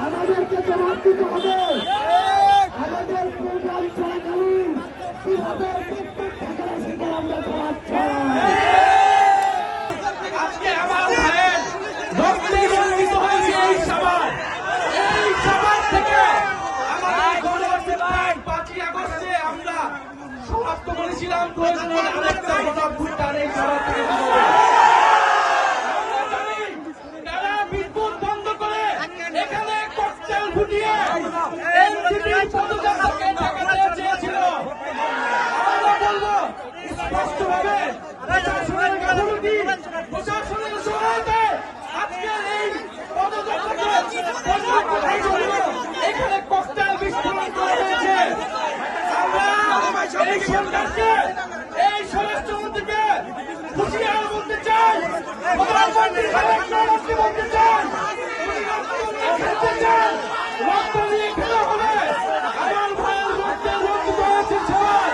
আমাদেরকে জবাব দিতে হবে। আমাদের প্রোগ্রাম চলাকালীন কিভাবে প্রত্যেক টাকার শিকার আমরা জবাব চাই। আজকে আমার ভাইয়ের রক্তে রঞ্জিত হয়েছে এই সবার থেকে আমাদের গণহত্যা 5ই আগস্টে আমরা সমাপ্ত করেছিলাম। প্রয়োজনে আরেকটা গণঅভ্যুত্থান এই সভা থেকে এই স্বরাষ্ট্রমন্ত্রীকে হুঁশিয়ার বলতে চাই, প্রধানমন্ত্রী বলতে চাই, রক্ত নিয়ে খেলা হবে। আমার ভাইয়ের রক্তে রঞ্জিত হয়েছে সবাই।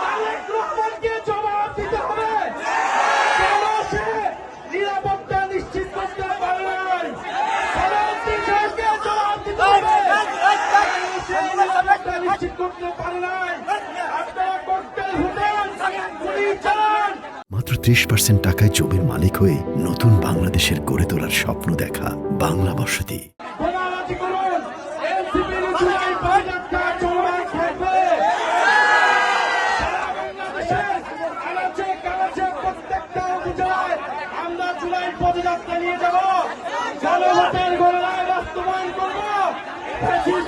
তারেক রহমানকে জবাব দিতে হবে কেন সে নিরাপত্তা নিশ্চিত করতে পারে নাই। জবাব দিতে হবে নিশ্চিত করতে পারে নাই। আপনারা ককটেল ফুটান, গুলি চালান। মাত্র 30% টাকায় জমির মালিক হয়ে নতুন বাংলাদেশের গড়ে তোলার স্বপ্ন দেখা বাংলা বসতি। আমরা জুলাই পদযাত্রা নিয়ে যাব, জনমতের গণনায় বাস্তবায়ন করব,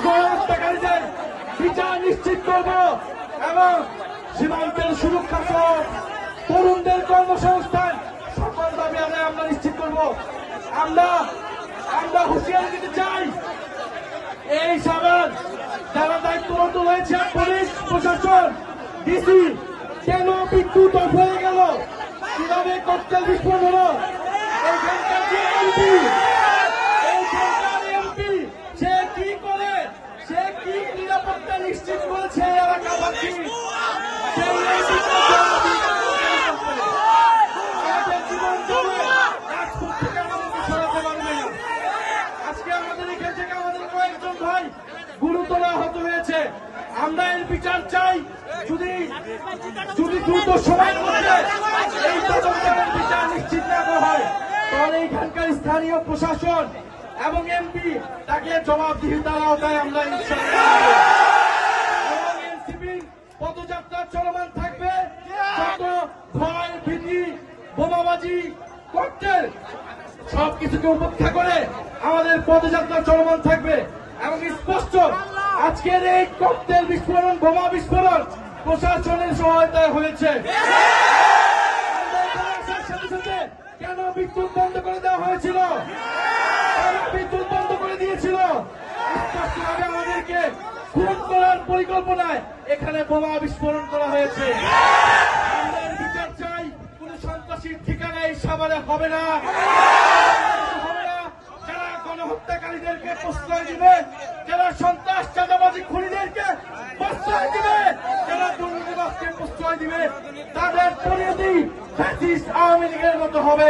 গণহত্যাকারীদের বিচার নিশ্চিত করব এবং সীমান্তের সুরক্ষা সহ তরুণদের কর্মসংস্থান সকল দাবি আদায় আমরা নিশ্চিত করব। আমরা হুঁশিয়ারি দিতে চাই, এই সবার যারা দায়িত্বরত রয়েছে, পুলিশ প্রশাসন, ডিসি, কেন বিদ্যুৎ অফ হয়ে গেল, কিভাবে ককটেল বিস্ফোরণ হলো, এইখানকার যে এমপি সে কি করে, সে কি নিরাপত্তা নিশ্চিত করেছে এলাকাবাসী, আজকে আমাদের এখান থেকে আমাদের কয়েকজন ভাই গুরুতর আহত হয়েছে। আমরা এর বিচার চাই। যদি দ্রুত সময়ের মধ্যে এই তদন্তের বিচার নিশ্চিত না করা হয়, তাহলে এখানকার স্থানীয় প্রশাসন এবং এমপি তাকে জবাবদিহিতার আওতায় আমরা এনসিপির পদযাত্রা চলমান থাকবে। যত ভয় ভীতি বোমাবাজি ককটেল সবকিছুকে উপেক্ষা করে আমাদের পদযাত্রা চলমান থাকবে এবং স্পষ্ট আজকের এই ককটেল বিস্ফোরণ, বোমা বিস্ফোরণ প্রশাসনের সহায়তায় হয়েছে। কেন বিদ্যুৎ বন্ধ করে দেওয়া হয়েছিল, বিদ্যুৎ বন্ধ করে দিয়েছিল, স্পষ্টভাবে আমাদেরকে খুন করার পরিকল্পনায় এখানে বোমা বিস্ফোরণ করা হয়েছে। আমরা বিচার চাই, কোন সন্ত্রাসীর ঠিকানা এই সাভারে হবে না। যারা গণহত্যাকারীদেরকে প্রশ্রয় দিবে, যারা সন্ত্রাস চাঁদাবাজি খুনিদেরকে প্রশ্রয় দিবে, যারা দুর্নীতিবাজকে প্রশ্রয় দিবে, তাদের পরিণতি ফ্যাসিস্ট আওয়ামী লীগের মতো হবে।